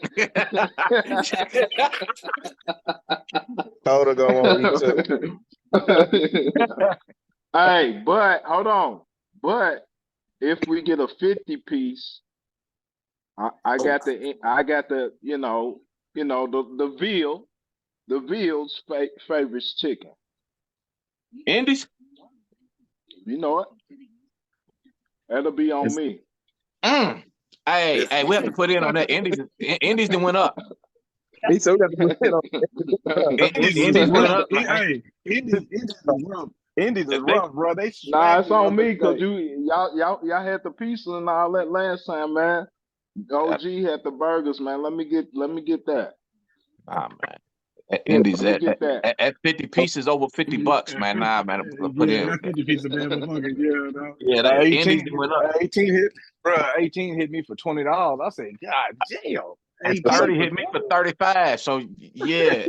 Total go on me too. Hey, but hold on. But if we get a 50-piece, I got the the Veal's favorite chicken. Indies? You know it. That'll be on me. Hey, we have to put in on that. Indies done went up. He said we got to put it on. Indies went up. Hey, Indies is rough, bro. They Nah, it's on me because y'all had the pizza and all that last time, man. OG had the burgers, man. Let me get that. Nah, man. Indies at 50 pieces over $50, man. Nah, man. Put in. That 50 piece of damn fucking no. Yeah, that 18 went up. 18 hit me for $20. I said, God damn. And 30 hit me for 35. So yeah.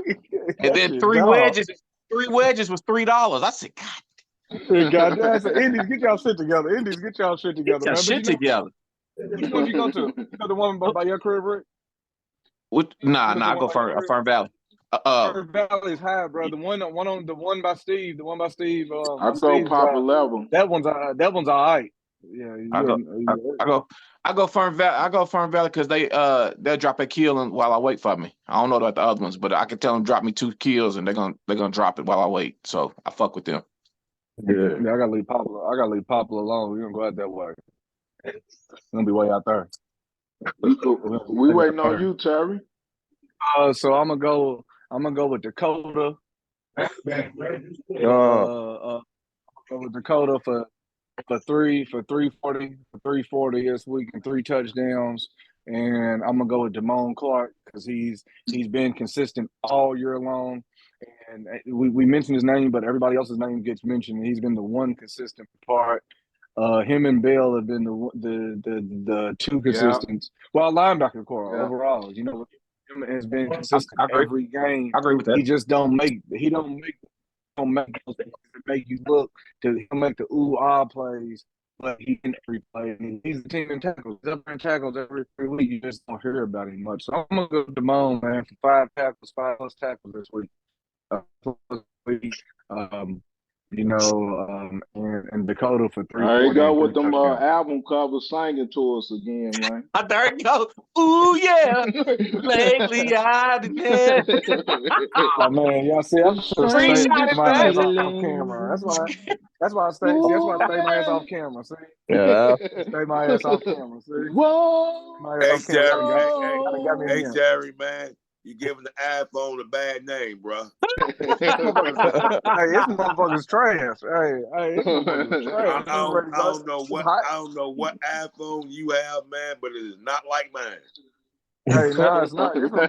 And then three wedges was $3. I said, God. God damn. I said, Indies, get y'all shit together. Indies, get y'all shit together. Get y'all shit together. Which one you go to? You go to the one by your crib, Rick? Nah, I go Fern Valley. Fern Valley's high, bro. The one by Steve. I go Papa Level. That one's all right. Yeah, I go Fern Valley. I go Fern Valley because they'll drop a kill while I wait for me. I don't know about the other ones, but I can tell them drop me 2 kills and they're gonna drop it while I wait. So I fuck with them. Yeah, I gotta leave Papa alone. We're gonna go out that way. It's gonna be way out there. We waiting on you, Terry. So I'm gonna go with Dakota. Go with Dakota for 340 this week and 3 touchdowns. And I'm gonna go with Damone Clark because he's been consistent all year long. And we mentioned his name, but everybody else's name gets mentioned. He's been the one consistent part. Him and Bell have been the 2 consistents. Well, linebacker core overall, him has been consistent every game. I agree with that. He just don't make those things that make you look. He'll make the ooh-ah plays, but he can every play. I mean, he's the team in tackles. He's up in tackles every week. You just don't hear about him much. So I'm gonna go with Damone, man, for 5 plus tackles this week. And Dakota for 3. There you go with them album covers singing to us again, man. There you go. Ooh yeah. Lately I've been there. Oh man, y'all see, I'm sure stay my ass off camera. That's why I stay my ass off camera. See? Yeah. Stay my ass off camera. See? Whoa. Hey, Jerry, man. You giving the iPhone a bad name, bro. Hey, this motherfucker's trash. Hey, this motherfucker's trash. I don't know what iPhone you have, man, but it is not like mine. Hey, no, it's not. Hey, bro. I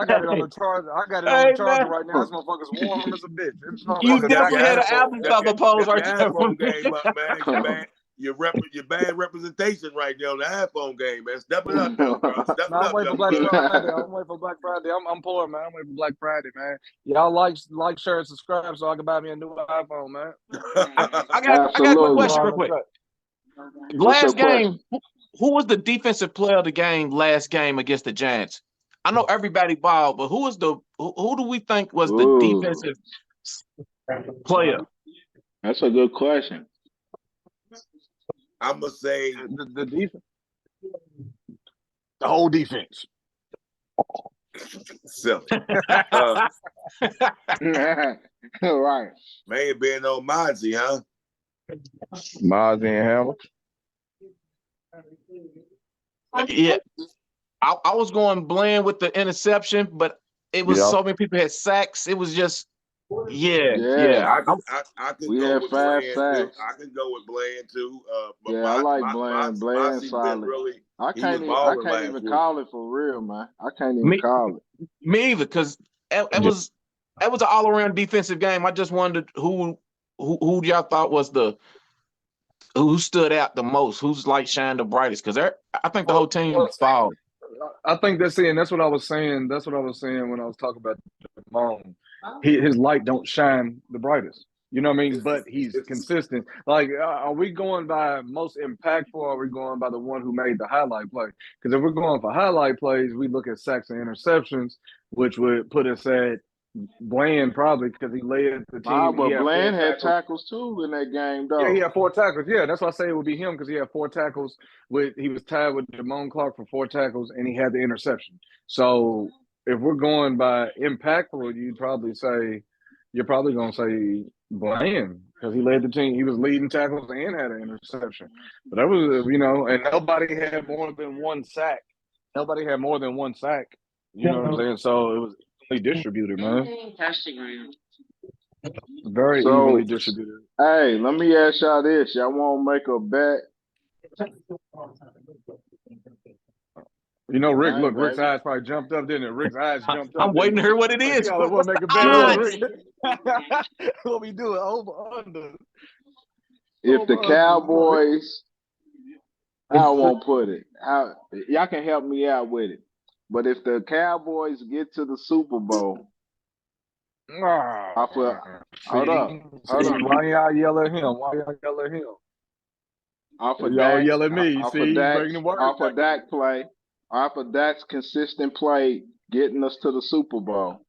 got it on the charger. I got it on the charger right now. This motherfucker's warm as a bitch. You definitely had an album cover pose right there. iPhone game up, man. Your bad representation right there on the iPhone game, man. Step it up, bro. I'm waiting for Black Friday. I'm poor, man. I'm waiting for Black Friday, man. Y'all like, share, and subscribe so I can buy me a new iPhone, man. I got a quick question real quick. Last game, who was the defensive player of the game last game against the Giants? I know everybody balled, but who do we think was the defensive player? That's a good question. I'm gonna say the defense, the whole defense. Silly. Right. May have been on Mozzie, huh? Mozzie and Hamilton. Yeah, I was going Bland with the interception, but it was so many people had sacks. It was just. Yeah. I could we go had with 5 Bland sacks. I can go with Bland too. But I like Bland. Bland's solid. I can't even call it for real, man. I can't even call it. Me either, because it was an all around defensive game. I just wondered who y'all thought was the who stood out the most? Whose light shined the brightest? Because I think the whole team fall. I think that's it. And that's what I was saying. That's what I was saying when I was talking about Jamon. His light don't shine the brightest. You know what I mean? But he's consistent. Like, are we going by most impactful, or are we going by the one who made the highlight play? Because if we're going for highlight plays, we look at sacks and interceptions, which would put us at Bland probably because he led the team. But Bland had tackles too in that game, though. Yeah, he had 4 tackles. Yeah, that's why I say it would be him because he had 4 tackles. He was tied with Jamon Clark for 4 tackles, and he had the interception. So if we're going by impactful, you're probably going to say Bland because he led the team. He was leading tackles and had an interception. But that was, and nobody had more than 1 sack. Nobody had more than 1 sack. You know what I'm saying? So it was evenly distributed, man. Very evenly distributed. Hey, let me ask y'all this. Y'all want to make a bet? Rick, look, Rick's eyes probably jumped up, didn't it? Rick's eyes jumped up. I'm waiting to hear what it is. Y'all want to make a bet on Rick? What we doing? Over, under. If the Cowboys, I won't put it. Y'all can help me out with it. But if the Cowboys get to the Super Bowl, hold up. Why y'all yell at him? Off of y'all Dak, yell at me. Off See, of Dak play, off of Dak's consistent play, getting us to the Super Bowl.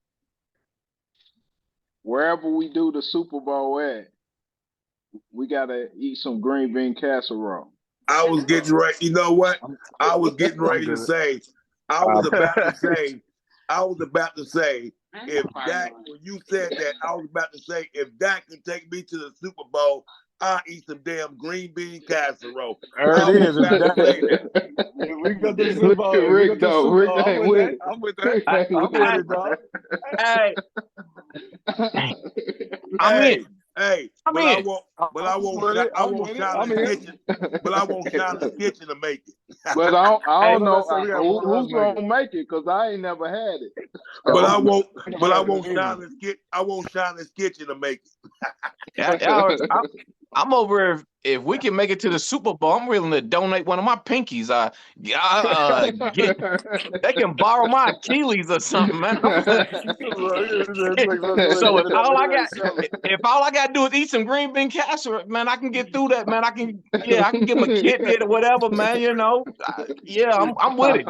Wherever we do the Super Bowl at, we gotta eat some green bean casserole. I was getting ready. You know what? I was getting ready to say. I was about to say, if Dak, when you said that, I was about to say, if Dak can take me to the Super Bowl, I'll eat some damn green bean casserole. There it is. We got the Super Bowl. Rick, though. Rick ain't with it. I'm with that. I'm with it, dog. Hey. Hey, but I won't shine in the kitchen. But I won't shine in the kitchen to make it. But I don't know who's gonna make it because I ain't never had it. But I won't shine this kitchen to make it. I'm over if we can make it to the Super Bowl. I'm willing to donate one of my pinkies. They can borrow my Achilles or something, man. So if all I got to do is eat some green bean casserole, man, I can get through that, man. I can get my kid did or whatever, man. I'm with it.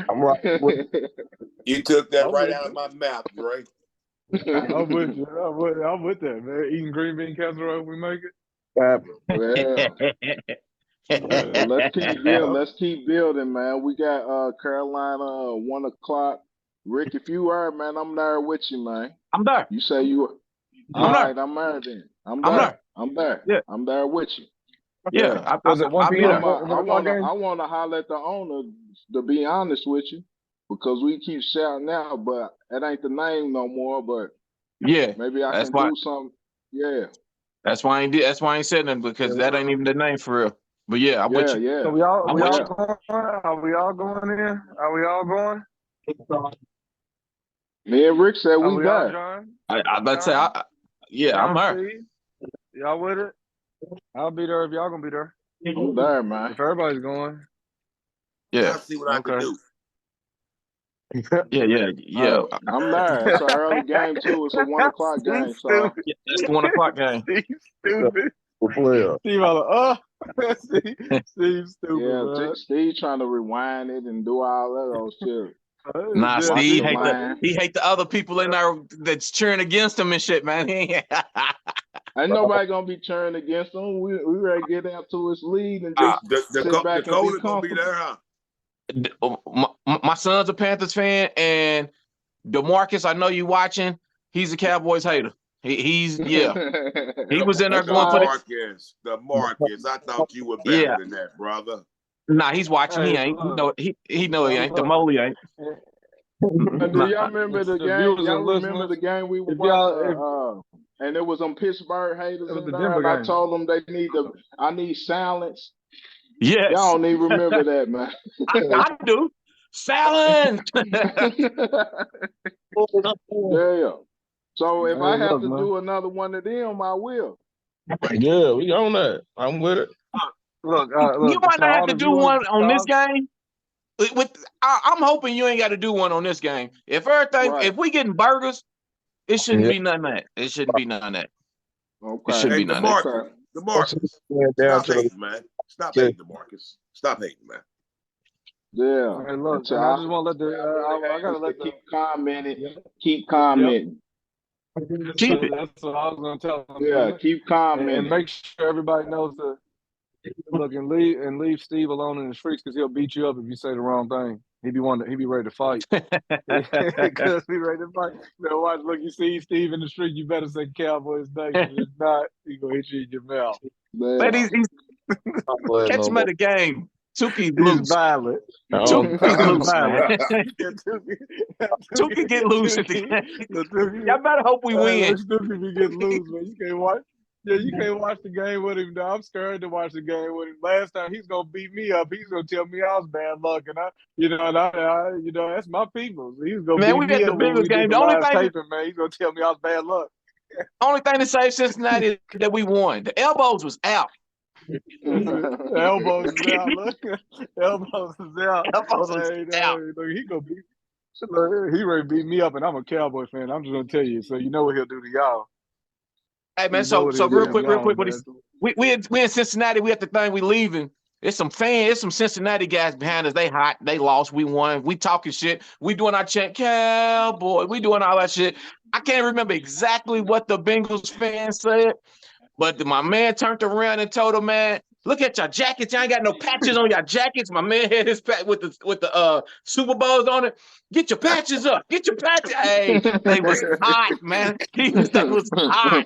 I'm right with it. You took that right out of my mouth, Dre. I'm with you. I'm with that, man. Eating green bean casserole, we make it. Let's keep building, man. We got Carolina 1 o'clock. Rick, if you are, man, I'm there with you, man. I'm there. You say you are. All right, I'm there then. I'm there. Yeah. I'm there with you. Yeah. I want to holler at the owner, to be honest with you, because we keep shouting out, but it ain't the name no more. But maybe I can do something. Yeah. That's why I ain't said nothing because that ain't even the name for real. But yeah, I'm with you. Yeah. So are we all going in? Are we all going? Me and Rick said we got. Let's say, I'm there. Y'all with it? I'll be there if y'all gonna be there. I'm there, man. If everybody's going. Yeah. I'll see what I can do. Yeah. I'm there. It's an early game too. It's a 1 o'clock game. So it's the 1 o'clock game. Stupid. Steve stupid. Yeah, Steve trying to rewind it and do all that old shit. Nah, Steve hate the other people in there that's cheering against him and shit, man. Ain't nobody gonna be cheering against him. We ready to get out to his lead and just sit back and be gonna be there, huh? My son's a Panthers fan, and DeMarcus, I know you watching. He's a Cowboys hater. He was in there going for the Marcus. I thought you were better than that, brother. Nah, he's watching. He ain't. He know he ain't. The Moley ain't. Do y'all remember the game? Y'all remember the game we were watching? And it was on Pittsburgh haters in there. And I told them I need silence. Yes. Y'all don't even remember that, man. I do. Silence. Yeah. So if I have to do another one of them, I will. Yeah, we on that. I'm with it. Look, You might to not have all to the do viewers, one on this game. I'm hoping you ain't got to do one on this game. If we getting burgers, it shouldn't be none of that. It shouldn't be none of that. Okay. It shouldn't Hey, be none of that. DeMarcus, Down stop to hating, man. Stop hating, DeMarcus. Stop hating, man. Yeah. Hey, look, So and I just want to let the I gotta let the keep commenting. yeah, Keep commenting. Keep it. That's what I was gonna tell them. Yeah, keep commenting. And make sure everybody knows to look and leave Steve alone in the streets because he'll beat you up if you say the wrong thing. He be ready to fight. Because be ready to fight. Watch, look, you see Steve in the street, you better say Cowboys Nation. If not, he gonna hit you in your mouth. Man, he's catch him at the game. Tuki's He's loose. violent. Tuki's loose, man. Tuki get loose at the game. Y'all better hope we win. Tuki be getting loose, man. You can't watch. Yeah, you can't watch the game with him. Now I'm scared to watch the game with him. Last time he's gonna beat me up. He's gonna tell me I was bad luck, and that's my people. He's gonna beat me up when we did the last taping, man. He's gonna tell me I was bad luck. Only thing to save Cincinnati is that we won. The elbows was out. Elbows is out. Look, elbows is out. Elbows is out. Look, he gonna beat. Look, he ready to beat me up, and I'm a Cowboy fan. I'm just gonna tell you, so you know what he'll do to y'all. Hey man, so real quick, we in Cincinnati. We at the thing. We leaving. There's some Cincinnati guys behind us. They hot. They lost. We won. We talking shit. We doing our chant, Cowboy. We doing all that shit. I can't remember exactly what the Bengals fans said, but my man turned around and told him, man, look at your jackets. Y'all ain't got no patches on your jackets. My man had his patch with the Super Bowls on it. Get your patches up. Get your patches. Hey, they was hot, man. They was hot.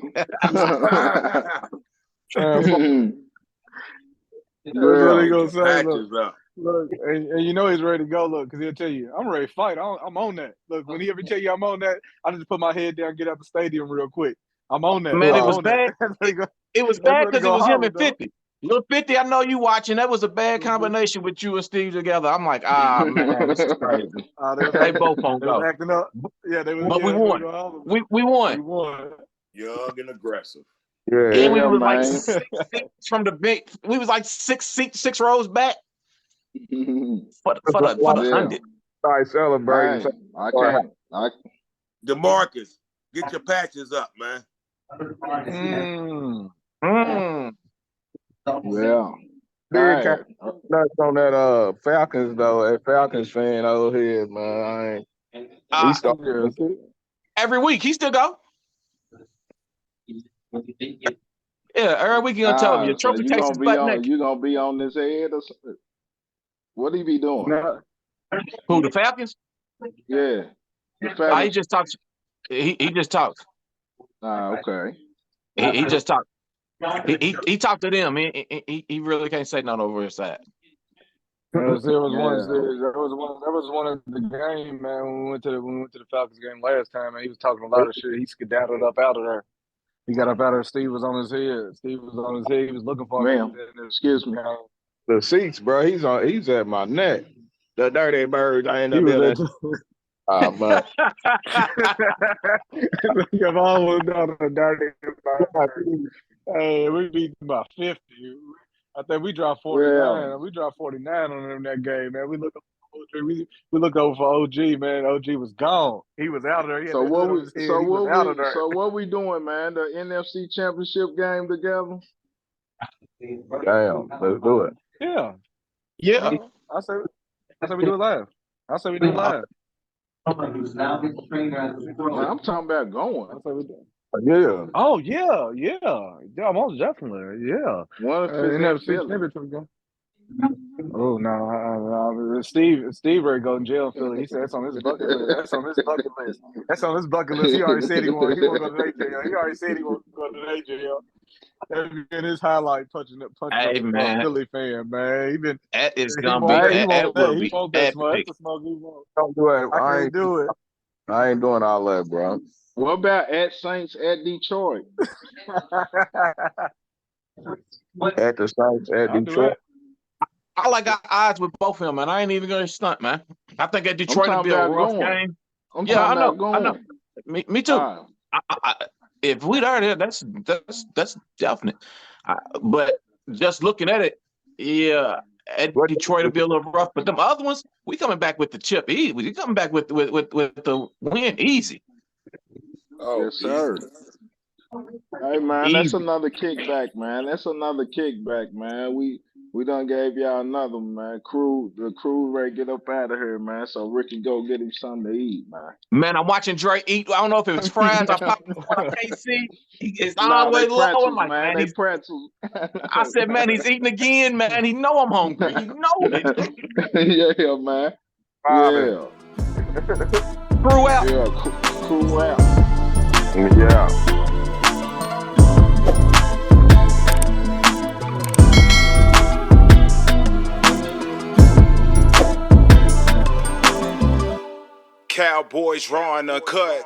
That's what he gonna say. Look, and you know he's ready to go. Look, because he'll tell you, I'm ready to fight. I'm on that. Look, when he ever tell you I'm on that, I just put my head down, get out the stadium real quick. I'm on that. Man, it was bad. It was bad because it was him and 50. Little 50, I know you watching. That was a bad combination with you and Steve together. I'm like, man, this is crazy. They both on go. Acting up. Yeah, they was. But we won. We won. We won. Young and aggressive. Yeah, and we were like 6 from the big. We was like six rows back for the 100. Sorry, celebrating. I can't. DeMarcus, get your patches up, man. Yeah. Big nuts on that Falcons though. A Falcons fan over here, man. He started every week. He still go. Yeah, every week you gonna tell him your trophy takes his butt naked. You gonna be on his head or something? What he be doing? Who, the Falcons? Yeah. The Falcons. He just talks. He just talks. Okay. He just talked. He talked to them. He really can't say nothing over his side. That was one of the game, man. When we went to the Falcons game last time, and he was talking a lot of shit. He skedaddled up out of there. He got up out of there. Steve was on his head. He was looking for him. Excuse me. The seats, bro. He's at my neck. The dirty bird. I end up there. But I've always done a dirty bird. Hey, we beat them by 50. I think we dropped 49. Yeah. We dropped 49 on them that game, man. We looked over for OG, man. OG was gone. He was out of there. So what we doing, man? The NFC Championship game together? Damn, let's do it. Yeah. I said we do it live. I'm talking about going. I said we do. Yeah. Oh yeah, most definitely, yeah. NFC Championship game. Oh no, Steve ready to go in jail in Philly. He said that's on his bucket list. That's on his bucket list. He already said he won't go to the jail. He already said he won't go to the jail. In his highlight punching Philly fan, man. That is gonna be. He won't that smoke. That's the smoke he wants. Don't do it. I can't do it. I ain't doing all that, bro. What about at Saints at Detroit? At the Saints at Detroit. I like our odds with both of them, man. I ain't even gonna stunt, man. I think at Detroit will be a rough game. I know. Me too. if we there, that's definite. But just looking at it, yeah, at Detroit will be a little rough. But them other ones, we coming back with the chip. We coming back with the win easy. Oh, yes, sir. Hey man, Easy. that's another kickback, man. That's another kickback, man. We done gave y'all another one, man. The crew ready to get up out of here, man. So Ricky go get him something to eat, man. Man, I'm watching Dre eat. I don't know if it was fries. I can't see. It's all Nah, the way they low. I'm pretzels, like, man. They pretzels. I said, man, he's eating again, man. He know I'm hungry. He know it. Yeah, man. Robin. Yeah. Crew out. Yeah, crew out. Yeah. Cowboys raw and uncut.